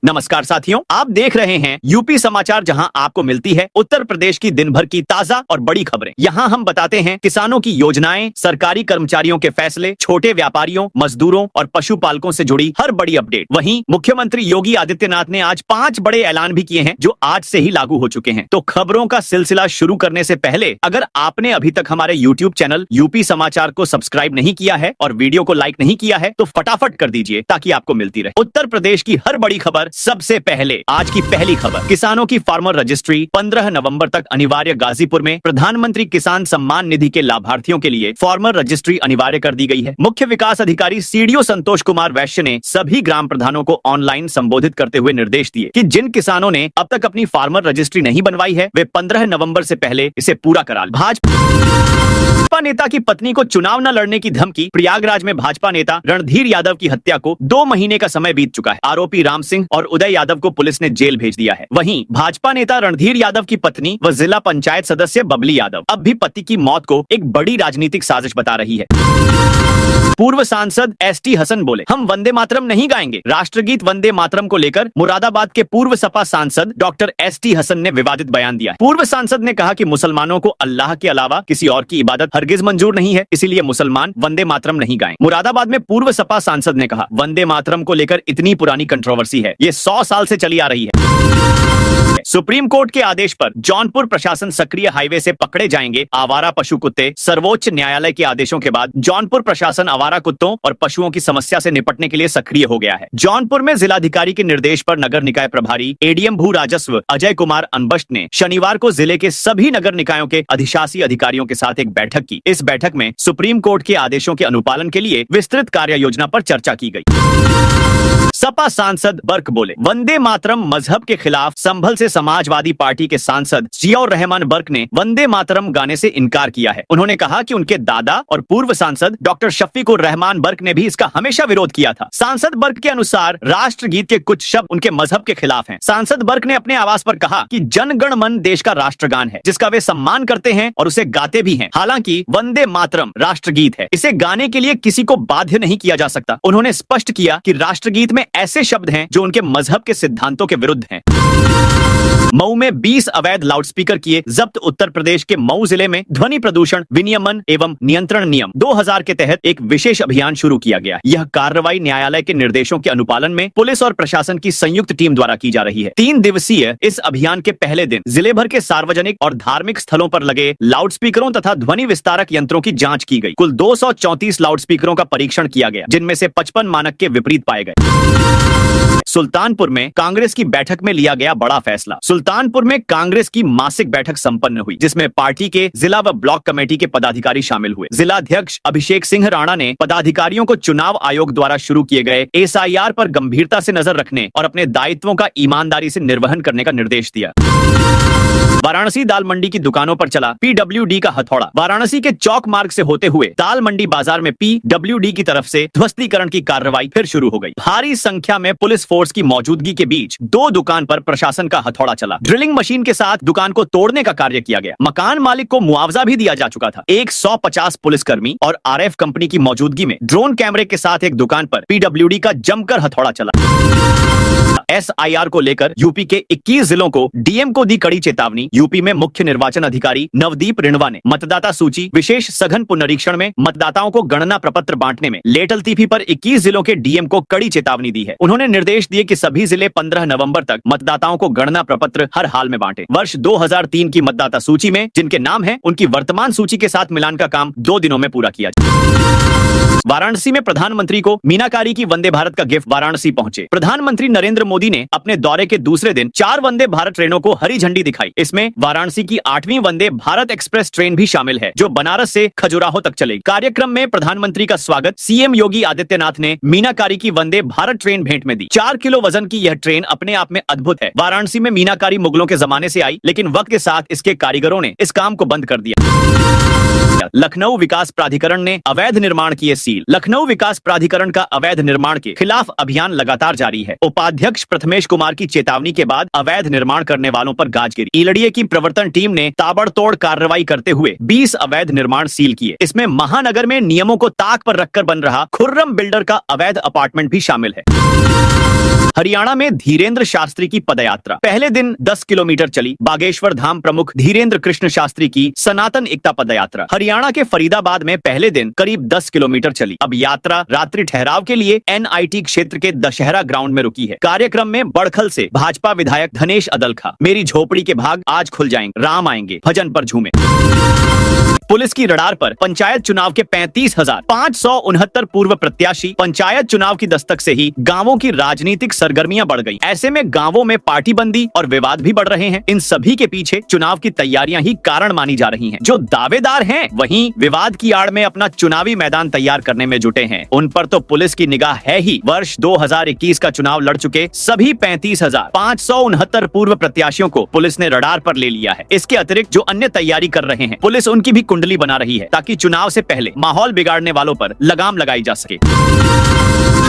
नमस्कार साथियों, आप देख रहे हैं यूपी समाचार, जहां आपको मिलती है उत्तर प्रदेश की दिन भर की ताजा और बड़ी खबरें। यहां हम बताते हैं किसानों की योजनाएं, सरकारी कर्मचारियों के फैसले, छोटे व्यापारियों, मजदूरों और पशुपालकों से जुड़ी हर बड़ी अपडेट। वहीं मुख्यमंत्री योगी आदित्यनाथ ने आज 5 बड़े ऐलान भी किए हैं जो आज से ही लागू हो चुके हैं। तो खबरों का सिलसिला शुरू करने से पहले अगर आपने अभी तक हमारे यूट्यूब चैनल यूपी समाचार को सब्सक्राइब नहीं किया है और वीडियो को लाइक नहीं किया है तो फटाफट कर दीजिए ताकि आपको मिलती रहे उत्तर प्रदेश की हर बड़ी खबर सबसे पहले। आज की पहली खबर, किसानों की फार्मर रजिस्ट्री 15 नवंबर तक अनिवार्य। गाजीपुर में प्रधानमंत्री किसान सम्मान निधि के लाभार्थियों के लिए फार्मर रजिस्ट्री अनिवार्य कर दी गई है। मुख्य विकास अधिकारी सीडीओ संतोष कुमार वैश्य ने सभी ग्राम प्रधानों को ऑनलाइन संबोधित करते हुए निर्देश दिए कि जिन किसानों ने अब तक अपनी फार्मर रजिस्ट्री नहीं बनवाई है वे 15 नवंबर से पहले इसे पूरा करा लें। भाजपा नेता की पत्नी को चुनाव न लड़ने की धमकी। प्रयागराज में भाजपा नेता रणधीर यादव की हत्या को 2 महीने का समय बीत चुका है। आरोपी राम सिंह और उदय यादव को पुलिस ने जेल भेज दिया है। वहीं भाजपा नेता रणधीर यादव की पत्नी व जिला पंचायत सदस्य बबली यादव अब भी पति की मौत को एक बड़ी राजनीतिक साजिश बता रही है। पूर्व सांसद एसटी हसन बोले, हम वंदे मातरम नहीं गाएंगे। राष्ट्रगीत वंदे मातरम को लेकर मुरादाबाद के पूर्व सपा सांसद डॉक्टर एसटी हसन ने विवादित बयान दिया। पूर्व सांसद ने कहा कि मुसलमानों को अल्लाह के अलावा किसी और की इबादत हरगिज मंजूर नहीं है, इसीलिए मुसलमान वंदे मातरम नहीं गाएं। मुरादाबाद में पूर्व सपा सांसद ने कहा, वंदे मातरम को लेकर इतनी पुरानी कंट्रोवर्सी है, ये 100 साल से चली आ रही है। सुप्रीम कोर्ट के आदेश पर जौनपुर प्रशासन सक्रिय हाईवे से पकड़े जाएंगे आवारा पशु कुत्ते। सर्वोच्च न्यायालय के आदेशों के बाद जौनपुर प्रशासन आवारा कुत्तों और पशुओं की समस्या से निपटने के लिए सक्रिय हो गया है। जौनपुर में जिलाधिकारी के निर्देश पर नगर निकाय प्रभारी एडीएम भू राजस्व अजय कुमार अनबष्ट ने शनिवार को जिले के सभी नगर निकायों के अधिशासी अधिकारियों के साथ एक बैठक की। इस बैठक में सुप्रीम कोर्ट के आदेशों के अनुपालन के लिए विस्तृत कार्य योजना पर चर्चा की गई। सपा सांसद बर्क बोले, वंदे मातरम मजहब के खिलाफ। संभल से समाजवादी पार्टी के सांसद जियाउर रहमान बर्क ने वंदे मातरम गाने से इनकार किया है। उन्होंने कहा कि उनके दादा और पूर्व सांसद डॉक्टर शफीकुर रहमान बर्क ने भी इसका हमेशा विरोध किया था। सांसद बर्क के अनुसार राष्ट्रगीत के कुछ शब्द उनके मजहब के खिलाफ हैं। सांसद बर्क ने अपने आवास पर कहा कि जन गण मन देश का राष्ट्रगान है जिसका वे सम्मान करते हैं और उसे गाते भी हैं। हालांकि वंदे मातरम राष्ट्रगीत है, इसे गाने के लिए किसी को बाध्य नहीं किया जा सकता। उन्होंने स्पष्ट किया कि राष्ट्रगीत में ऐसे शब्द हैं जो उनके मजहब के सिद्धांतों के विरुद्ध हैं। मऊ में 20 अवैध लाउडस्पीकर किए जब्त। उत्तर प्रदेश के मऊ जिले में ध्वनि प्रदूषण विनियमन एवं नियंत्रण नियम 2000 के तहत एक विशेष अभियान शुरू किया गया। यह कार्रवाई न्यायालय के निर्देशों के अनुपालन में पुलिस और प्रशासन की संयुक्त टीम द्वारा की जा रही है। 3 दिवसीय इस अभियान के पहले दिन जिले भर के सार्वजनिक और धार्मिक स्थलों पर लगे लाउडस्पीकरों तथा ध्वनि विस्तारक यंत्रों की जाँच की गई। कुल 234 लाउडस्पीकरों का परीक्षण किया गया, जिनमें से 55 मानक के विपरीत पाए गए। सुल्तानपुर में कांग्रेस की बैठक में लिया गया बड़ा फैसला। सुल्तानपुर में कांग्रेस की मासिक बैठक संपन्न हुई, जिसमें पार्टी के जिला व ब्लॉक कमेटी के पदाधिकारी शामिल हुए। जिलाध्यक्ष अभिषेक सिंह राणा ने पदाधिकारियों को चुनाव आयोग द्वारा शुरू किए गए एसआईआर पर गंभीरता से नजर रखने और अपने दायित्वों का ईमानदारी से निर्वहन करने का निर्देश दिया। वाराणसी दाल मंडी की दुकानों पर चला पीडब्ल्यूडी का हथौड़ा। वाराणसी के चौक मार्ग से होते हुए दाल मंडी बाजार में पीडब्ल्यूडी की तरफ से ध्वस्तीकरण की कार्रवाई फिर शुरू हो गई। भारी संख्या में पुलिस फोर्स की मौजूदगी के बीच 2 दुकान पर प्रशासन का हथौड़ा चला। ड्रिलिंग मशीन के साथ दुकान को तोड़ने का कार्य किया गया। मकान मालिक को मुआवजा भी दिया जा चुका था। 150 पुलिसकर्मी और आरएफ कंपनी की मौजूदगी में ड्रोन कैमरे के साथ एक दुकान पर पीडब्ल्यूडी का जमकर हथौड़ा चला। एसआईआर को लेकर यूपी के 21 जिलों को डीएम को दी कड़ी चेतावनी। यूपी में मुख्य निर्वाचन अधिकारी नवदीप रिणवा ने मतदाता सूची विशेष सघन पुनरीक्षण में मतदाताओं को गणना प्रपत्र बांटने में लेट लतीफी पर 21 जिलों के डीएम को कड़ी चेतावनी दी है। उन्होंने निर्देश दिए कि सभी जिले 15 नवंबर तक मतदाताओं को गणना प्रपत्र हर हाल में बांटे। वर्ष 2003 की मतदाता सूची में जिनके नाम है उनकी वर्तमान सूची के साथ मिलान का काम 2 दिनों में पूरा किया जाए। वाराणसी में प्रधानमंत्री को मीनाकारी की वंदे भारत का गिफ्ट। वाराणसी पहुंचे प्रधानमंत्री नरेंद्र मोदी ने अपने दौरे के दूसरे दिन 4 वंदे भारत ट्रेनों को हरी झंडी दिखाई। इसमें वाराणसी की 8वीं वंदे भारत एक्सप्रेस ट्रेन भी शामिल है, जो बनारस से खजुराहो तक चलेगी। कार्यक्रम में प्रधानमंत्री का स्वागत सीएम योगी आदित्यनाथ ने मीनाकारी की वंदे भारत ट्रेन भेंट में दी। 4 किलो वजन की यह ट्रेन अपने आप में अद्भुत है। वाराणसी में मीनाकारी मुगलों के जमाने से आई, लेकिन वक्त के साथ इसके कारीगरों ने इस काम को बंद कर दिया। लखनऊ विकास प्राधिकरण ने अवैध निर्माण किए सील। लखनऊ विकास प्राधिकरण का अवैध निर्माण के खिलाफ अभियान लगातार जारी है। उपाध्यक्ष प्रथमेश कुमार की चेतावनी के बाद अवैध निर्माण करने वालों पर गाज गिरी। ईलड़िए की प्रवर्तन टीम ने ताबड़तोड़ कार्रवाई करते हुए 20 अवैध निर्माण सील किए। इसमें महानगर में नियमों को ताक पर रखकर बन रहा खुर्रम बिल्डर का अवैध अपार्टमेंट भी शामिल है। हरियाणा में धीरेन्द्र शास्त्री की पदयात्रा पहले दिन 10 किलोमीटर चली। बागेश्वर धाम प्रमुख धीरेन्द्र कृष्ण शास्त्री की सनातन एकता पदयात्रा हरियाणा के फरीदाबाद में पहले दिन करीब 10 किलोमीटर चली। अब यात्रा रात्रि ठहराव के लिए NIT क्षेत्र के दशहरा ग्राउंड में रुकी है। कार्यक्रम में बड़खल से भाजपा विधायक धनेश अदलखा मेरी झोपड़ी के भाग आज खुल जाएंगे, राम आएंगे भजन पर झूमे। पुलिस की रडार पर पंचायत चुनाव के 35,569 पूर्व प्रत्याशी। पंचायत चुनाव की दस्तक से ही गांवों की राजनीतिक सरगर्मियां बढ़ गई। ऐसे में गांवों में पार्टीबंदी और विवाद भी बढ़ रहे हैं। इन सभी के पीछे चुनाव की तैयारियां ही कारण मानी जा रही हैं। जो दावेदार हैं वहीं विवाद की आड़ में अपना चुनावी मैदान तैयार करने में जुटे हैं। उन पर तो पुलिस की निगाह है ही। वर्ष 2021 का चुनाव लड़ चुके सभी 35,569 पूर्व प्रत्याशियों को पुलिस ने रडार पर ले लिया है। इसके अतिरिक्त जो अन्य तैयारी कर रहे हैं पुलिस उनकी भी कुंडली बना रही है ताकि चुनाव से पहले माहौल बिगाड़ने वालों पर लगाम लगाई जा सके।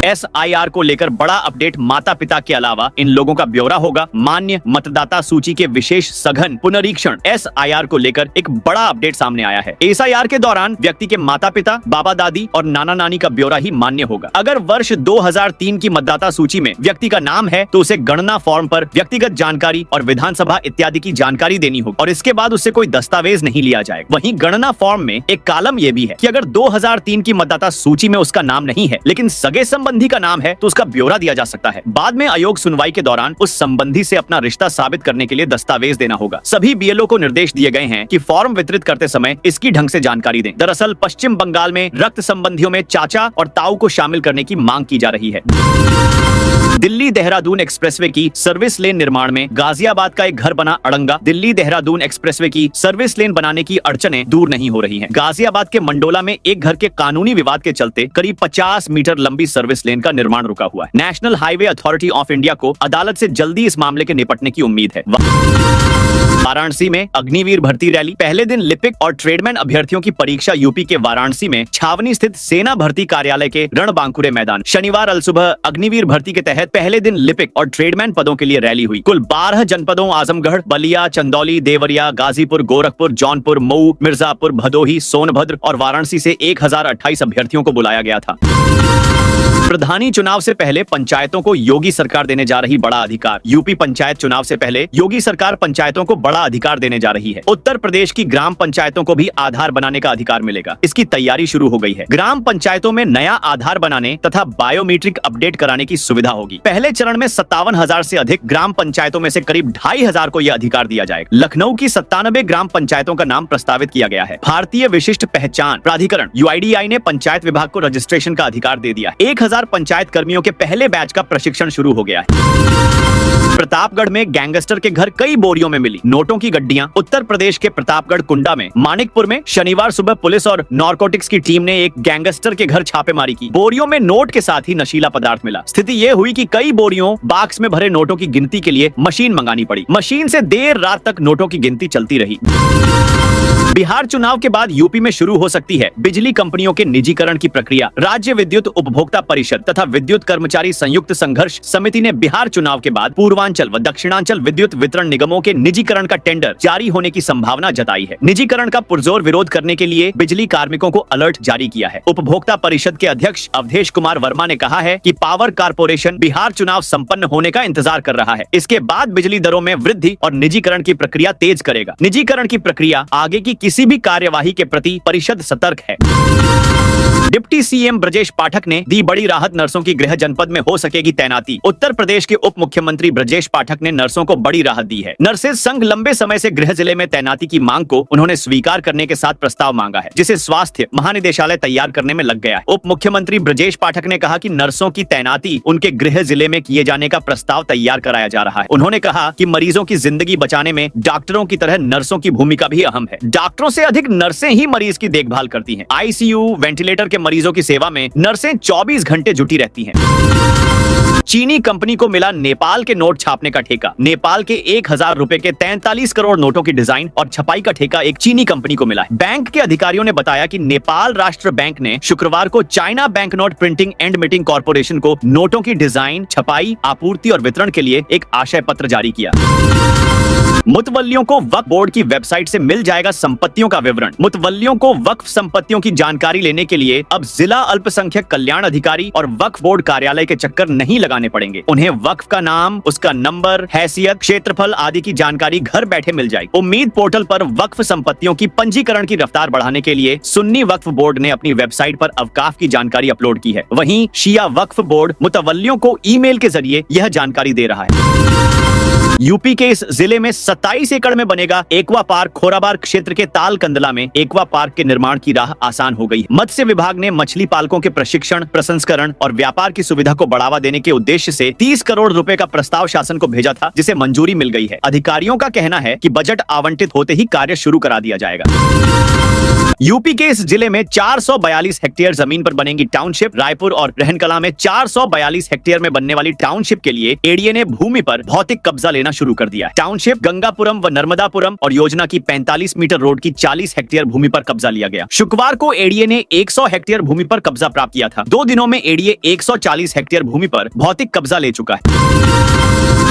SIR को लेकर बड़ा अपडेट। माता पिता के अलावा इन लोगों का ब्यौरा होगा। मान्य मतदाता सूची के विशेष सघन पुनरीक्षण SIR को लेकर एक बड़ा अपडेट सामने आया है। SIR के दौरान व्यक्ति के माता पिता, बाबा दादी और नाना नानी का ब्यौरा ही मान्य होगा। अगर वर्ष 2003 की मतदाता सूची में व्यक्ति का नाम है तो उसे गणना फॉर्म पर व्यक्तिगत जानकारी और विधानसभा इत्यादि की जानकारी देनी होगी और इसके बाद उससे कोई दस्तावेज नहीं लिया जाएगा। वहीं गणना फॉर्म में एक कॉलम ये भी है कि अगर 2003 की मतदाता सूची में उसका नाम नहीं है लेकिन सगे संबंधी का नाम है तो उसका ब्यौरा दिया जा सकता है। बाद में आयोग सुनवाई के दौरान उस संबंधी से अपना रिश्ता साबित करने के लिए दस्तावेज देना होगा। सभी BLO को निर्देश दिए गए हैं कि फॉर्म वितरित करते समय इसकी ढंग से जानकारी दें। दरअसल पश्चिम बंगाल में रक्त संबंधियों में चाचा और ताऊ को शामिल करने की मांग की जा रही है। दिल्ली देहरादून एक्सप्रेसवे की सर्विस लेन निर्माण में गाजियाबाद का एक घर बना अड़ंगा। दिल्ली देहरादून एक्सप्रेसवे की सर्विस लेन बनाने की अड़चनें दूर नहीं हो रही हैं। गाजियाबाद के मंडोला में एक घर के कानूनी विवाद के चलते करीब 50 मीटर लंबी सर्विस लेन का निर्माण रुका हुआ है। National highway authority of India को अदालत से जल्दी इस मामले के निपटने की उम्मीद है। वाराणसी में अग्निवीर भर्ती रैली। पहले दिन लिपिक और ट्रेडमैन अभ्यर्थियों की परीक्षा यूपी के वाराणसी में छावनी स्थित सेना भर्ती कार्यालय के रणबांकुरे मैदान। शनिवार अलसुबह अग्निवीर भर्ती के तहत पहले दिन लिपिक और ट्रेडमैन पदों के लिए रैली हुई। कुल 12 जनपदों आजमगढ़, बलिया, चंदौली, देवरिया, गाजीपुर, गोरखपुर, जौनपुर, मऊ, मिर्जापुर, भदोही, सोनभद्र और वाराणसी से 1028 अभ्यर्थियों को बुलाया गया था। प्रधानी चुनाव से पहले पंचायतों को योगी सरकार देने जा रही बड़ा अधिकार। यूपी पंचायत चुनाव से पहले योगी सरकार पंचायतों को बड़ा अधिकार देने जा रही है। उत्तर प्रदेश की ग्राम पंचायतों को भी आधार बनाने का अधिकार मिलेगा। इसकी तैयारी शुरू हो गई है। ग्राम पंचायतों में नया आधार बनाने तथा बायोमीट्रिक अपडेट कराने की सुविधा होगी। पहले चरण में 57,000 से अधिक ग्राम पंचायतों में से करीब 2,500 को यह अधिकार दिया जाएगा। लखनऊ की 97 ग्राम पंचायतों का नाम प्रस्तावित किया गया है। भारतीय विशिष्ट पहचान प्राधिकरण UIDAI ने पंचायत विभाग को रजिस्ट्रेशन का अधिकार दे दिया। 1000 पंचायत कर्मियों के पहले बैच का प्रशिक्षण शुरू हो गया है। प्रतापगढ़ में गैंगस्टर के घर कई बोरियों में मिली नोटों की गड्डियां। उत्तर प्रदेश के प्रतापगढ़ कुंडा में मानिकपुर में शनिवार सुबह पुलिस और नारकोटिक्स की टीम ने एक गैंगस्टर के घर छापेमारी की। बोरियों में नोट के साथ ही नशीला पदार्थ मिला। स्थिति ये हुई कि कई बोरियों बॉक्स में भरे नोटों की गिनती के लिए मशीन मंगानी पड़ी। मशीन से देर रात तक नोटों की गिनती चलती रही। बिहार चुनाव के बाद यूपी में शुरू हो सकती है बिजली कंपनियों के निजीकरण की प्रक्रिया। राज्य विद्युत उपभोक्ता परिषद तथा विद्युत कर्मचारी संयुक्त संघर्ष समिति ने बिहार चुनाव के बाद पूर्वांचल व दक्षिणांचल विद्युत वितरण निगमों के निजीकरण का टेंडर जारी होने की संभावना जताई है। निजीकरण का पुरजोर विरोध करने के लिए बिजली कार्मिकों को अलर्ट जारी किया है। उपभोक्ता परिषद के अध्यक्ष अवधेश कुमार वर्मा ने कहा है कि पावर कारपोरेशन बिहार चुनाव संपन्न होने का इंतजार कर रहा है। इसके बाद बिजली दरों में वृद्धि और निजीकरण की प्रक्रिया तेज करेगा। निजीकरण की प्रक्रिया आगे की किसी भी कार्यवाही के प्रति परिषद सतर्क है। डिप्टी CM ब्रजेश पाठक ने दी बड़ी राहत। नर्सों की गृह जनपद में हो सकेगी तैनाती। उत्तर प्रदेश के उप मुख्यमंत्री ब्रजेश पाठक ने नर्सों को बड़ी राहत दी है। नर्सेज संघ लंबे समय से गृह जिले में तैनाती की मांग को उन्होंने स्वीकार करने के साथ प्रस्ताव मांगा है, जिसे स्वास्थ्य महानिदेशालय तैयार करने में लग गया है। उप मुख्यमंत्री ब्रजेश पाठक ने कहा कि नर्सों की तैनाती उनके गृह जिले में किए जाने का प्रस्ताव तैयार कराया जा रहा है। उन्होंने कहा कि मरीजों की जिंदगी बचाने में डॉक्टरों की तरह नर्सों की भूमिका भी अहम है। डॉक्टरों से अधिक नर्सें ही मरीज की देखभाल करती हैं। ICU वेंटिलेटर के मरीजों की सेवा में नर्सें 24 घंटे जुटी रहती हैं। चीनी कंपनी को मिला नेपाल के नोट छापने का ठेका। नेपाल के 1000 रुपए के 43 करोड़ नोटों की डिजाइन और छपाई का ठेका एक चीनी कंपनी को मिला है। बैंक के अधिकारियों ने बताया कि नेपाल राष्ट्र बैंक ने शुक्रवार को China bank note printing and meeting corporation को नोटों की डिजाइन, छपाई, आपूर्ति और वितरण के लिए एक आशय पत्र जारी किया। मुतवल्लियों को वक्फ बोर्ड की वेबसाइट से मिल जाएगा संपत्तियों का विवरण। मुतवल्लियों को वक्फ संपत्तियों की जानकारी लेने के लिए अब जिला अल्पसंख्यक कल्याण अधिकारी और वक्फ बोर्ड कार्यालय के चक्कर नहीं लगाने पड़ेंगे। उन्हें वक्फ का नाम, उसका नंबर, हैसियत, क्षेत्रफल आदि की जानकारी घर बैठे मिल जाएगी। उम्मीद पोर्टल पर वक्फ संपत्तियों की पंजीकरण की रफ्तार बढ़ाने के लिए सुन्नी वक्फ बोर्ड ने अपनी वेबसाइट पर अवकाफ की जानकारी अपलोड की है। वहीं शिया वक्फ बोर्ड मुतवल्लियों को ईमेल के जरिए यह जानकारी दे रहा है। यूपी के इस जिले में 27 एकड़ में बनेगा एक्वा पार्क। खोराबार क्षेत्र के तालकंदला में एक्वा पार्क के निर्माण की राह आसान हो गई। मत्स्य विभाग ने मछली पालकों के प्रशिक्षण, प्रसंस्करण और व्यापार की सुविधा को बढ़ावा देने के उद्देश्य से 30 करोड़ रुपए का प्रस्ताव शासन को भेजा था, जिसे मंजूरी मिल गई है। अधिकारियों का कहना है कि बजट आवंटित होते ही कार्य शुरू करा दिया जाएगा। यूपी के इस जिले में 442 हेक्टेयर जमीन पर बनेगी टाउनशिप। रायपुर और रहनकला में 442 हेक्टेयर में बनने वाली टाउनशिप के लिए एडीए ने भूमि पर भौतिक कब्जा लेना शुरू कर दिया है। टाउनशिप गंगापुरम व नर्मदापुरम और योजना की 45 मीटर रोड की 40 हेक्टेयर भूमि पर कब्जा लिया गया। शुक्रवार को एडीए ने 100 हेक्टेयर भूमि पर कब्जा प्राप्त किया था। 2 दिनों में एडीए 140 हेक्टेयर भूमि पर भौतिक कब्जा ले चुका है।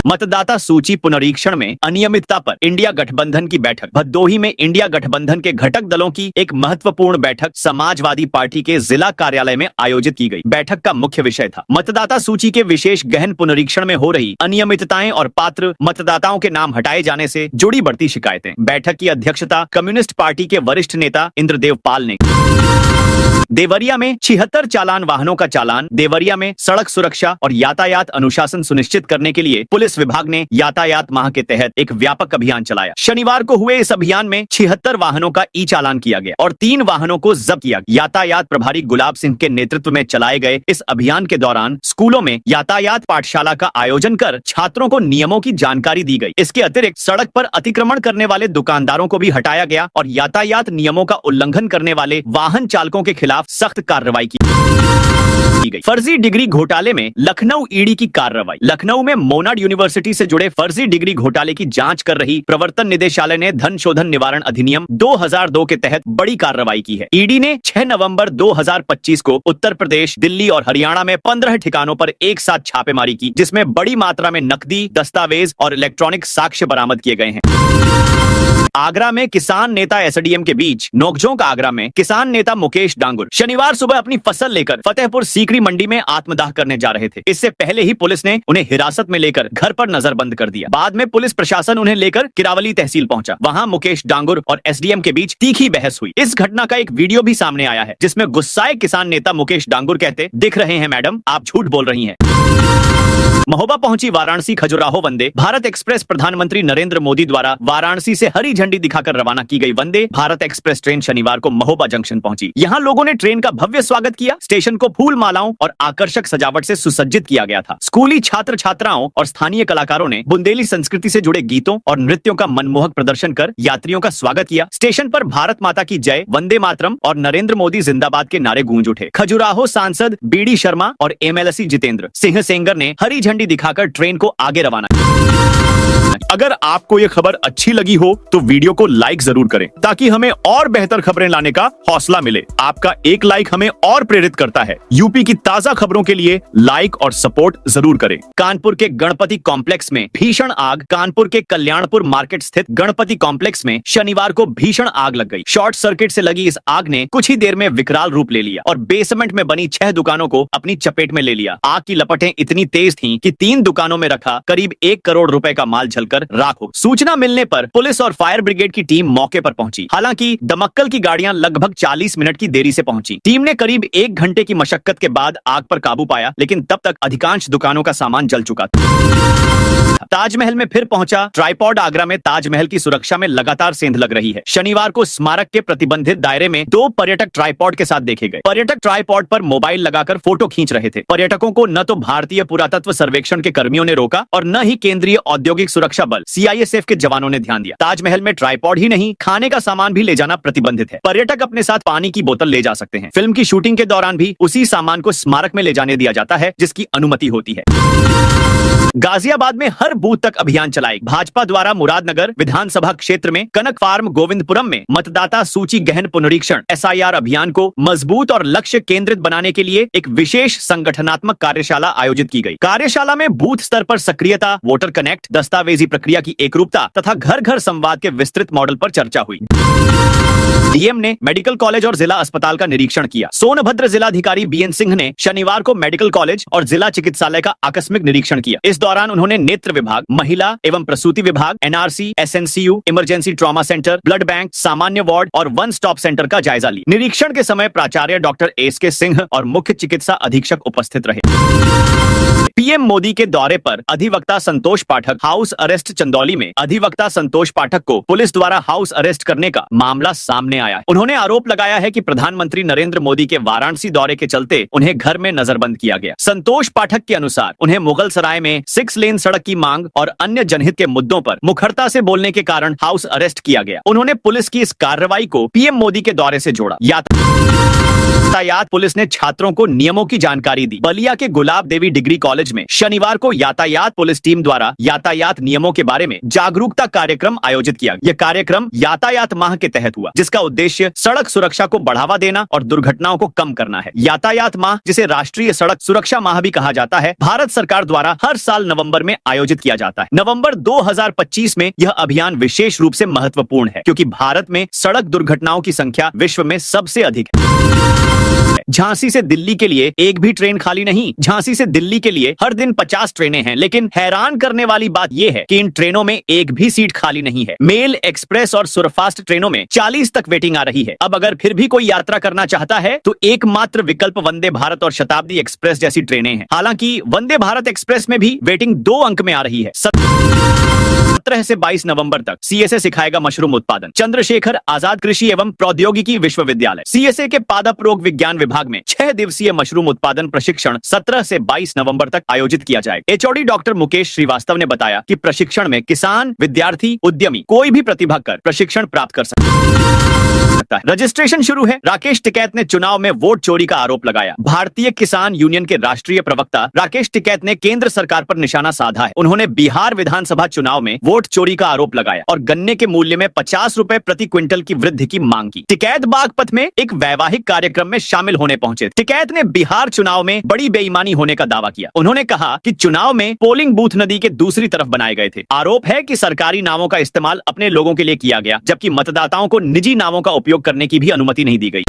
मतदाता सूची पुनरीक्षण में अनियमितता पर इंडिया गठबंधन की बैठक। भदोही में इंडिया गठबंधन के घटक दलों की एक महत्वपूर्ण बैठक समाजवादी पार्टी के जिला कार्यालय में आयोजित की गई। बैठक का मुख्य विषय था मतदाता सूची के विशेष गहन पुनरीक्षण में हो रही अनियमितताएं और पात्र मतदाताओं के नाम हटाए जाने से जुड़ी बढ़ती शिकायतें। बैठक की अध्यक्षता कम्युनिस्ट पार्टी के वरिष्ठ नेता इंद्रदेव पाल ने। देवरिया में 76 चालान वाहनों का चालान। देवरिया में सड़क सुरक्षा और यातायात अनुशासन सुनिश्चित करने के लिए पुलिस विभाग ने यातायात माह के तहत एक व्यापक अभियान चलाया। शनिवार को हुए इस अभियान में 76 वाहनों का ई चालान किया गया और 3 वाहनों को जब्त किया। यातायात प्रभारी गुलाब सिंह के नेतृत्व में चलाए गए इस अभियान के दौरान स्कूलों में यातायात पाठशाला का आयोजन कर छात्रों को नियमों की जानकारी दी गई। इसके अतिरिक्त सड़क पर अतिक्रमण करने वाले दुकानदारों को भी हटाया गया और यातायात नियमों का उल्लंघन करने वाले वाहन चालकों के खिलाफ सख्त कार्रवाई की गई। फर्जी डिग्री घोटाले में लखनऊ ईडी की कार्रवाई। लखनऊ में मोनाड यूनिवर्सिटी से जुड़े फर्जी डिग्री घोटाले की जांच कर रही प्रवर्तन निदेशालय ने धन शोधन निवारण अधिनियम 2002 के तहत बड़ी कार्रवाई की है। ईडी ने 6 नवंबर 2025 को उत्तर प्रदेश, दिल्ली और हरियाणा में 15 ठिकानों पर एक साथ छापेमारी की, जिसमें बड़ी मात्रा में नकदी, दस्तावेज और इलेक्ट्रॉनिक साक्ष्य बरामद किए गए हैं। आगरा में किसान नेता एसडीएम के बीच नोकझोंक। आगरा में किसान नेता मुकेश डांगुर शनिवार सुबह अपनी फसल लेकर फतेहपुर सीकरी मंडी में आत्मदाह करने जा रहे थे। इससे पहले ही पुलिस ने उन्हें हिरासत में लेकर घर पर नजरबंद कर दिया। बाद में पुलिस प्रशासन उन्हें लेकर किरावली तहसील पहुंचा। वहां मुकेश डांगुर और एसडीएम के बीच तीखी बहस हुई। इस घटना का एक वीडियो भी सामने आया है, जिसमें गुस्साए किसान नेता मुकेश डांगुर कहते, दिख रहे हैं मैडम, आप झूठ बोल रही हैं। महोबा पहुंची वाराणसी खजुराहो वंदे भारत एक्सप्रेस। प्रधानमंत्री नरेंद्र मोदी द्वारा वाराणसी से हरी झंडी दिखाकर रवाना की गई वंदे भारत एक्सप्रेस ट्रेन शनिवार को महोबा जंक्शन पहुंची। यहां लोगों ने ट्रेन का भव्य स्वागत किया। स्टेशन को फूल मालाओं और आकर्षक सजावट से सुसज्जित किया गया था। स्कूली छात्र छात्राओं और स्थानीय कलाकारों ने बुंदेली संस्कृति से जुड़े गीतों और नृत्यों का मनमोहक प्रदर्शन कर यात्रियों का स्वागत किया। स्टेशन पर भारत माता की जय, वंदे मातरम और नरेंद्र मोदी जिंदाबाद के नारे गूंज उठे। खजुराहो सांसद बीडी शर्मा और एमएलसी जितेंद्र सिंह सेंगर ने हरी झंडी दिखाकर ट्रेन को आगे रवाना। अगर आपको यह खबर अच्छी लगी हो तो वीडियो को लाइक जरूर करें, ताकि हमें और बेहतर खबरें लाने का हौसला मिले। आपका एक लाइक हमें और प्रेरित करता है। यूपी की ताजा खबरों के लिए लाइक और सपोर्ट जरूर करें। कानपुर के गणपति कॉम्प्लेक्स में भीषण आग। कानपुर के कल्याणपुर मार्केट स्थित गणपति कॉम्प्लेक्स में शनिवार को भीषण आग लग गई। शॉर्ट सर्किट से लगी इस आग ने कुछ ही देर में विकराल रूप ले लिया और बेसमेंट में बनी 6 दुकानों को अपनी चपेट में ले लिया। आग की लपटें इतनी तेज थीं कि 3 दुकानों में रखा करीब 1 करोड़ रुपए का माल जलकर राख हो। सूचना मिलने पर पुलिस और फायर ब्रिगेड की टीम मौके पर पहुंची। हालांकि दमक्कल की गाड़ियां लगभग 40 मिनट की देरी से पहुंची। टीम ने करीब 1 घंटे की मशक्कत के बाद आग पर काबू पाया, लेकिन तब तक अधिकांश दुकानों का सामान जल चुका था। ताजमहल में फिर पहुंचा ट्राइपॉड। आगरा में ताजमहल की सुरक्षा में लगातार सेंध लग रही है। शनिवार को स्मारक के प्रतिबंधित दायरे में 2 पर्यटक ट्राइपॉड के साथ देखे गए। पर्यटक ट्राइपॉड पर मोबाइल लगाकर फोटो खींच रहे थे। पर्यटकों को न तो भारतीय पुरातत्व सर्वेक्षण के कर्मियों ने रोका और न ही केंद्रीय औद्योगिक सुरक्षा बल CISF के जवानों ने ध्यान दिया। ताजमहल में ट्राइपॉड ही नहीं, खाने का सामान भी ले जाना प्रतिबंधित है। पर्यटक अपने साथ पानी की बोतल ले जा सकते हैं। फिल्म की शूटिंग के दौरान भी उसी सामान को स्मारक में ले जाने दिया जाता है जिसकी अनुमति होती है। गाजियाबाद में हर बूथ तक अभियान चलाएगी भाजपा द्वारा। मुरादनगर विधानसभा क्षेत्र में कनक फार्म गोविंदपुरम में मतदाता सूची गहन पुनरीक्षण SIR अभियान को मजबूत और लक्ष्य केंद्रित बनाने के लिए एक विशेष संगठनात्मक कार्यशाला आयोजित की गई। कार्यशाला में बूथ स्तर पर सक्रियता, वोटर कनेक्ट, दस्तावेजी प्रक्रिया की एकरूपता तथा घर घर संवाद के विस्तृत मॉडल पर चर्चा हुई। डीएम ने मेडिकल कॉलेज और जिला अस्पताल का निरीक्षण किया। सोनभद्र जिलाधिकारी BN सिंह ने शनिवार को मेडिकल कॉलेज और जिला चिकित्सालय का आकस्मिक निरीक्षण किया। इस दौरान उन्होंने नेत्र विभाग, महिला एवं प्रसूति विभाग, NRC, SNCU, emergency trauma centre, blood bank, सामान्य वार्ड और वन स्टॉप सेंटर का जायजा लिया। निरीक्षण के समय प्राचार्य डॉक्टर SK सिंह और मुख्य चिकित्सा अधीक्षक उपस्थित रहे। PM मोदी के दौरे पर अधिवक्ता संतोष पाठक हाउस अरेस्ट। चंदौली में अधिवक्ता संतोष पाठक को पुलिस द्वारा हाउस अरेस्ट करने का मामला सामने आया है। उन्होंने आरोप लगाया है कि प्रधानमंत्री नरेंद्र मोदी के वाराणसी दौरे के चलते उन्हें घर में नजरबंद किया गया। संतोष पाठक के अनुसार उन्हें मुगल सराय में 6 लेन सड़क की मांग और अन्य जनहित के मुद्दों पर मुखरता से बोलने के कारण हाउस अरेस्ट किया गया। उन्होंने पुलिस की इस कार्रवाई को PM मोदी के दौरे से जोड़ा। यातायात पुलिस ने छात्रों को नियमों की जानकारी दी। बलिया के गुलाब देवी डिग्री कॉलेज में शनिवार को यातायात पुलिस टीम द्वारा यातायात नियमों के बारे में जागरूकता कार्यक्रम आयोजित किया। यह कार्यक्रम यातायात माह के तहत हुआ, जिसका उद्देश्य सड़क सुरक्षा को बढ़ावा देना और दुर्घटनाओं को कम करना है। यातायात माह, जिसे राष्ट्रीय सड़क सुरक्षा माह भी कहा जाता है, भारत सरकार द्वारा हर साल नवंबर में आयोजित किया जाता है। नवंबर 2025 में यह अभियान विशेष रूप से महत्वपूर्ण है क्योंकि भारत में सड़क दुर्घटनाओं की संख्या विश्व में सबसे अधिक है। झांसी से दिल्ली के लिए एक भी ट्रेन खाली नहीं। झांसी से दिल्ली के लिए हर दिन 50 ट्रेनें हैं, लेकिन हैरान करने वाली बात यह है कि इन ट्रेनों में एक भी सीट खाली नहीं है। मेल, एक्सप्रेस और सुपरफास्ट ट्रेनों में 40 तक वेटिंग आ रही है। अब अगर फिर भी कोई यात्रा करना चाहता है तो एकमात्र विकल्प वंदे भारत और शताब्दी एक्सप्रेस जैसी ट्रेनें हैं। हालांकि वंदे भारत एक्सप्रेस में भी वेटिंग 2 अंक में आ रही है। 17 से 22 नवंबर तक CSA सिखाएगा मशरूम उत्पादन। चंद्रशेखर आजाद कृषि एवं प्रौद्योगिकी विश्वविद्यालय CSA के पादप रोग विज्ञान विभाग में 6 दिवसीय मशरूम उत्पादन प्रशिक्षण 17 से 22 नवंबर तक आयोजित किया जाएगा। HOD डॉक्टर मुकेश श्रीवास्तव ने बताया कि प्रशिक्षण में किसान, विद्यार्थी, उद्यमी कोई भी प्रतिभा कर प्रशिक्षण प्राप्त कर सकता है। रजिस्ट्रेशन शुरू है। राकेश टिकैत ने चुनाव में वोट चोरी का आरोप लगाया। भारतीय किसान यूनियन के राष्ट्रीय प्रवक्ता राकेश टिकैत ने केंद्र सरकार पर निशाना साधा है। उन्होंने बिहार विधानसभा चुनाव में वोट चोरी का आरोप लगाया और गन्ने के मूल्य में 50 रुपए प्रति क्विंटल की वृद्धि की मांग की। टिकैत बागपत में एक वैवाहिक कार्यक्रम में शामिल होने पहुंचे। टिकैत ने बिहार चुनाव में बड़ी बेईमानी होने का दावा किया। उन्होंने कहा कि चुनाव में पोलिंग बूथ नदी के दूसरी तरफ बनाए गए थे। आरोप है कि सरकारी नावों का इस्तेमाल अपने लोगों के लिए किया गया, जबकि मतदाताओं को निजी नावों का उपयोग करने की भी अनुमति नहीं दी गई।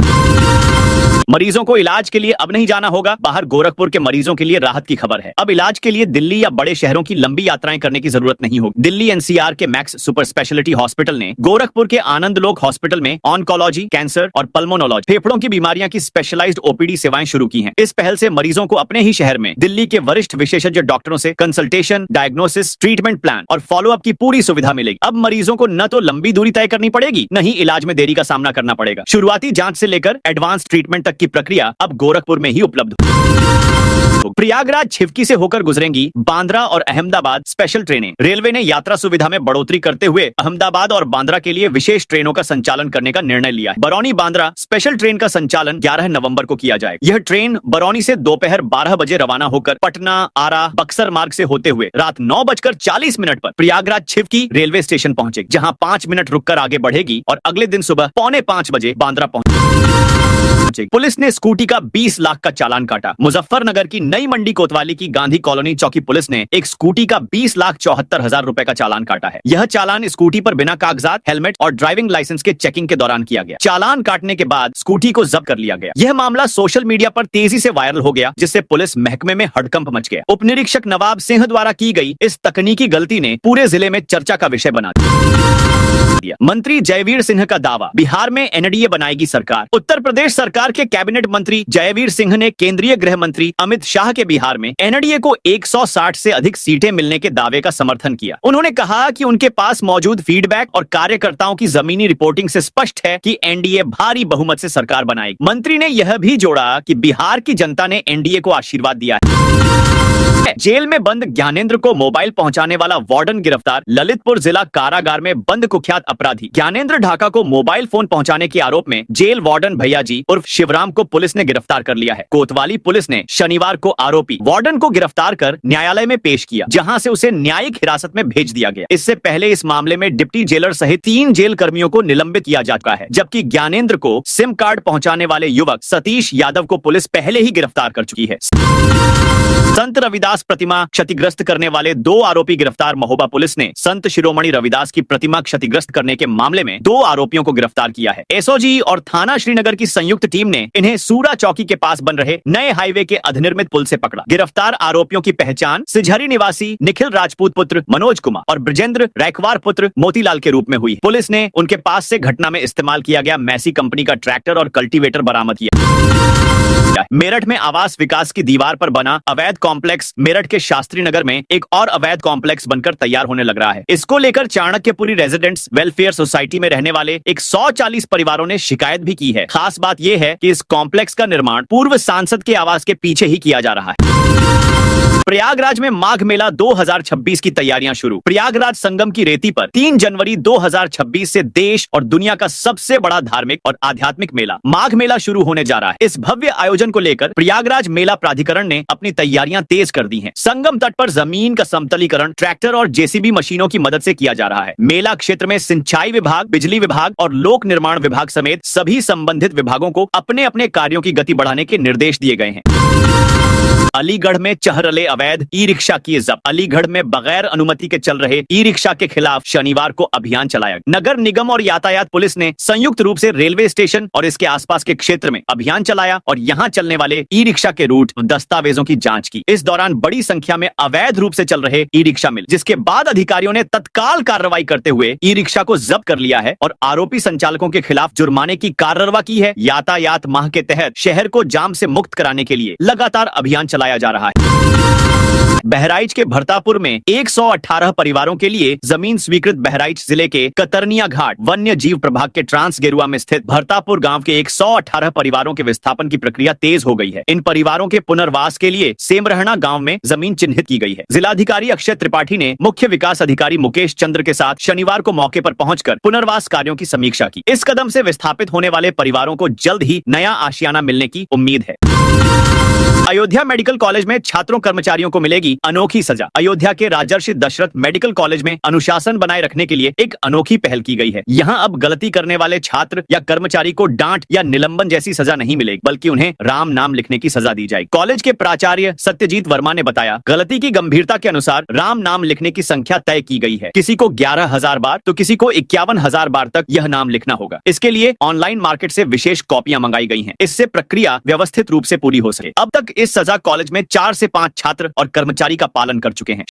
मरीजों को इलाज के लिए अब नहीं जाना होगा बाहर। गोरखपुर के मरीजों के लिए राहत की खबर है। अब इलाज के लिए दिल्ली या बड़े शहरों की लंबी यात्राएं करने की जरूरत नहीं होगी। दिल्ली NCR के मैक्स सुपर स्पेशलिटी हॉस्पिटल ने गोरखपुर के आनंद लोक हॉस्पिटल में ऑन्कोलॉजी, कैंसर और पल्मोनोलॉजी, फेफड़ों की बीमारियां की स्पेशलाइज्ड OPD सेवाएं शुरू की हैं। इस पहल से मरीजों को अपने ही शहर में दिल्ली के वरिष्ठ विशेषज्ञ डॉक्टरों से कंसल्टेशन, डायग्नोसिस, ट्रीटमेंट प्लान और फॉलोअप की पूरी सुविधा मिलेगी। अब मरीजों को न तो लंबी दूरी तय करनी पड़ेगी, न ही इलाज में देरी का सामना करना पड़ेगा। शुरुआती जांच से लेकर एडवांस ट्रीटमेंट तक की प्रक्रिया अब गोरखपुर में ही उपलब्ध होगी। प्रयागराज छिवकी से होकर गुजरेंगी बांद्रा और अहमदाबाद स्पेशल ट्रेनें। रेलवे ने यात्रा सुविधा में बढ़ोतरी करते हुए अहमदाबाद और बांद्रा के लिए विशेष ट्रेनों का संचालन करने का निर्णय लिया है। बरौनी बांद्रा स्पेशल ट्रेन का संचालन 11 नवंबर को किया जाएगा। यह ट्रेन बरौनी से दोपहर 12 बजे रवाना होकर पटना, आरा, बक्सर मार्ग से होते हुए रात 9:40 पर प्रयागराज छिवकी रेलवे स्टेशन पहुंचेगी, जहां 5 मिनट रुककर आगे बढ़ेगी और अगले दिन सुबह 4:45 बजे बांद्रा पहुंचेगी। पुलिस ने स्कूटी का 20 लाख का चालान काटा। मुजफ्फरनगर की नई मंडी कोतवाली की गांधी कॉलोनी चौकी पुलिस ने एक स्कूटी का 20,74,000 रुपए का चालान काटा है। यह चालान स्कूटी पर बिना कागजात, हेलमेट और ड्राइविंग लाइसेंस के चेकिंग के दौरान किया गया। चालान काटने के बाद स्कूटी को जब्त कर लिया गया। यह मामला सोशल मीडिया पर तेजी से वायरल हो गया, जिससे पुलिस महकमे में हड़कंप मच गया। उप निरीक्षक नवाब सिंह द्वारा की गई इस तकनीकी गलती ने पूरे जिले में चर्चा का विषय बना दिया। मंत्री जयवीर सिंह का दावा, बिहार में NDA बनाएगी सरकार। उत्तर प्रदेश सरकार सरकार के कैबिनेट मंत्री जयवीर सिंह ने केंद्रीय गृह मंत्री अमित शाह के बिहार में एनडीए को 160 से अधिक सीटें मिलने के दावे का समर्थन किया। उन्होंने कहा कि उनके पास मौजूद फीडबैक और कार्यकर्ताओं की जमीनी रिपोर्टिंग से स्पष्ट है कि एनडीए भारी बहुमत से सरकार बनाएगी। मंत्री ने यह भी जोड़ा कि बिहार की जनता ने एनडीए को आशीर्वाद दिया है। जेल में बंद ज्ञानेंद्र को मोबाइल पहुंचाने वाला वार्डन गिरफ्तार। ललितपुर जिला कारागार में बंद कुख्यात अपराधी ज्ञानेंद्र ढाका को मोबाइल फोन पहुंचाने के आरोप में जेल वार्डन भैयाजी उर्फ शिवराम को पुलिस ने गिरफ्तार कर लिया है। कोतवाली पुलिस ने शनिवार को आरोपी वार्डन को गिरफ्तार कर न्यायालय में पेश किया, जहां से उसे न्यायिक हिरासत में भेज दिया गया। इससे पहले इस मामले में डिप्टी जेलर सहित 3 जेल कर्मियों को निलंबित किया जा चुका है, जबकि ज्ञानेंद्र को सिम कार्ड पहुंचाने वाले युवक सतीश यादव को पुलिस पहले ही गिरफ्तार कर चुकी है। संत रविदास प्रतिमा क्षतिग्रस्त करने वाले 2 आरोपी गिरफ्तार। महोबा पुलिस ने संत शिरोमणि रविदास की प्रतिमा क्षतिग्रस्त करने के मामले में 2 आरोपियों को गिरफ्तार किया है। एसओजी और थाना श्रीनगर की संयुक्त टीम ने इन्हें सूरा चौकी के पास बन रहे नए हाईवे के अधिनिर्मित पुल से पकड़ा। गिरफ्तार आरोपियों की पहचान सिझरी निवासी निखिल राजपूत पुत्र मनोज कुमार और ब्रजेंद्र रैकवार पुत्र मोतीलाल के रूप में हुई। पुलिस ने उनके पास से घटना में इस्तेमाल किया गया मैसी कंपनी का ट्रैक्टर और कल्टीवेटर बरामद किया। मेरठ में आवास विकास की दीवार पर बना अवैध कॉम्प्लेक्स मेरठ के शास्त्री नगर में एक और अवैध कॉम्प्लेक्स बनकर तैयार होने लग रहा है। इसको लेकर चाणक्यपुरी रेजिडेंट्स वेलफेयर सोसाइटी में रहने वाले 140 परिवारों ने शिकायत भी की है। खास बात यह है कि इस कॉम्प्लेक्स का निर्माण पूर्व सांसद के आवास के पीछे ही किया जा रहा है। प्रयागराज में माघ मेला 2026 की तैयारियां शुरू। प्रयागराज संगम की रेती पर 3 जनवरी 2026 से देश और दुनिया का सबसे बड़ा धार्मिक और आध्यात्मिक मेला माघ मेला शुरू होने जा रहा है। इस भव्य आयोजन को लेकर प्रयागराज मेला प्राधिकरण ने अपनी तैयारियां तेज कर दी हैं। संगम तट पर जमीन का समतलीकरण ट्रैक्टर और जेसीबी मशीनों की मदद से किया जा रहा है। मेला क्षेत्र में सिंचाई विभाग, बिजली विभाग और लोक निर्माण विभाग समेत सभी संबंधित विभागों को अपने अपने कार्यों की गति बढ़ाने के निर्देश दिए गए हैं। अलीगढ़ में चहरले अवैध ई रिक्शा किए जब्त। अलीगढ़ में बगैर अनुमति के चल रहे ई रिक्शा के खिलाफ शनिवार को अभियान चलाया। नगर निगम और यातायात पुलिस ने संयुक्त रूप से रेलवे स्टेशन और इसके आसपास के क्षेत्र में अभियान चलाया और यहां चलने वाले ई रिक्शा के रूट दस्तावेजों की जांच की। इस दौरान बड़ी संख्या में अवैध रूप से चल रहे ई रिक्शा मिले, जिसके बाद अधिकारियों ने तत्काल कार्रवाई करते हुए ई रिक्शा को जब्त कर लिया है और आरोपी संचालकों के खिलाफ जुर्माने की कार्रवाई की है। यातायात माह के तहत शहर को जाम से मुक्त कराने के लिए लगातार अभियान चलाया जा रहा है। बहराइच के भरतापुर में 118 परिवारों के लिए जमीन स्वीकृत। बहराइच जिले के कतरनिया घाट वन्य जीव प्रभाग के ट्रांस गेरुआ में स्थित भरतापुर गांव के 118 परिवारों के विस्थापन की प्रक्रिया तेज हो गई है। इन परिवारों के पुनर्वास के लिए सेमरहना गांव में जमीन चिन्हित की गई है। जिलाधिकारी अक्षय त्रिपाठी ने मुख्य विकास अधिकारी मुकेश चंद्र के साथ शनिवार को मौके पर पहुंचकर पुनर्वास कार्यों की समीक्षा की। इस कदम से विस्थापित होने वाले परिवारों को जल्द ही नया आशियाना मिलने की उम्मीद है। अयोध्या मेडिकल कॉलेज में छात्रों कर्मचारियों को मिलेगी अनोखी सजा। अयोध्या के राजर्षि दशरथ मेडिकल कॉलेज में अनुशासन बनाए रखने के लिए एक अनोखी पहल की गई है। यहाँ अब गलती करने वाले छात्र या कर्मचारी को डांट या निलंबन जैसी सजा नहीं मिलेगी, बल्कि उन्हें राम नाम लिखने की सजा दी जाएगी। कॉलेज के प्राचार्य सत्यजीत वर्मा ने बताया, गलती की गंभीरता के अनुसार राम नाम लिखने की संख्या तय की गई है। किसी को 11,000 बार तो किसी को 51,000 बार तक यह नाम लिखना होगा। इसके लिए ऑनलाइन मार्केट से विशेष कॉपियां मंगाई गई हैं। इससे प्रक्रिया व्यवस्थित रूप से पूरी हो सके। अब तक इस सजा कॉलेज में 4 से 5 छात्र और कर्मचारी का पालन कर चुके हैं।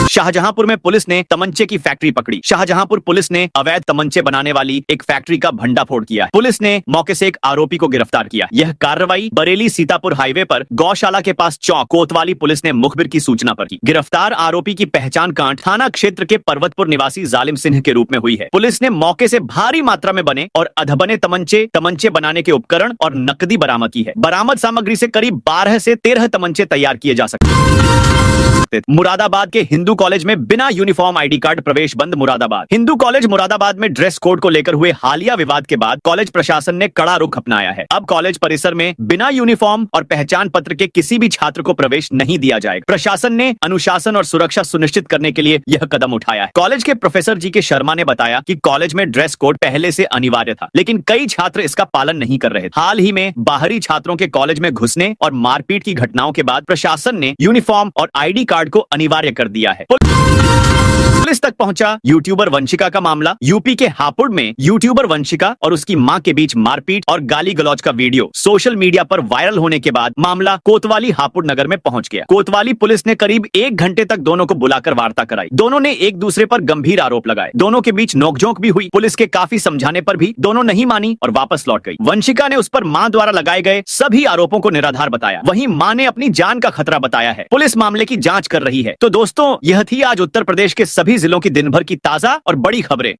शाहजहांपुर में पुलिस ने तमंचे की फैक्ट्री पकड़ी। शाहजहांपुर पुलिस ने अवैध तमंचे बनाने वाली एक फैक्ट्री का भंडाफोड़ किया। पुलिस ने मौके से एक आरोपी को गिरफ्तार किया। यह कार्रवाई बरेली सीतापुर हाईवे पर गौशाला के पास चौक कोतवाली पुलिस ने मुखबिर की सूचना पर की। गिरफ्तार आरोपी की पहचान कांठ थाना क्षेत्र के पर्वतपुर निवासी जालिम सिंह के रूप में हुई है। पुलिस ने मौके से भारी मात्रा में बने और अधबने तमंचे बनाने के उपकरण और नकदी बरामद की है। बरामद सामग्री से करीब 12 से 13 तमंचे तैयार किए जा सकते हैं। मुरादाबाद के हिंदू कॉलेज में बिना यूनिफॉर्म आईडी कार्ड प्रवेश बंद। मुरादाबाद हिंदू कॉलेज मुरादाबाद में ड्रेस कोड को लेकर हुए हालिया विवाद के बाद कॉलेज प्रशासन ने कड़ा रुख अपनाया है। अब कॉलेज परिसर में बिना यूनिफॉर्म और पहचान पत्र के किसी भी छात्र को प्रवेश नहीं दिया जाएगा। प्रशासन ने अनुशासन और सुरक्षा सुनिश्चित करने के लिए यह कदम उठाया है। कॉलेज के प्रोफेसर जी के शर्मा ने बताया कि कॉलेज में ड्रेस कोड पहले से अनिवार्य था, लेकिन कई छात्र इसका पालन नहीं कर रहे थे। हाल ही में बाहरी छात्रों के कॉलेज में घुसने और मारपीट की घटनाओं के बाद प्रशासन ने यूनिफॉर्म और आईडी कार्ड को अनिवार्य कर दिया है। पुलिस पुलिस तक पहुंचा यूट्यूबर वंशिका का मामला। यूपी के हापुड़ में यूट्यूबर वंशिका और उसकी मां के बीच मारपीट और गाली गलौज का वीडियो सोशल मीडिया पर वायरल होने के बाद मामला कोतवाली हापुड़ नगर में पहुंच गया। कोतवाली पुलिस ने करीब 1 घंटे तक दोनों को बुलाकर वार्ता कराई। दोनों ने एक दूसरे पर गंभीर आरोप लगाए। दोनों के बीच नोकझोंक भी हुई। पुलिस के काफी समझाने पर भी दोनों नहीं मानी और वापस लौट गई। वंशिका ने उस पर मां द्वारा लगाए गए सभी आरोपों को निराधार बताया। वहीं मां ने अपनी जान का खतरा बताया है। पुलिस मामले की जांच कर रही है। तो दोस्तों, यह थी आज उत्तर प्रदेश के सभी जिलों की दिन भर की ताजा और बड़ी खबरें।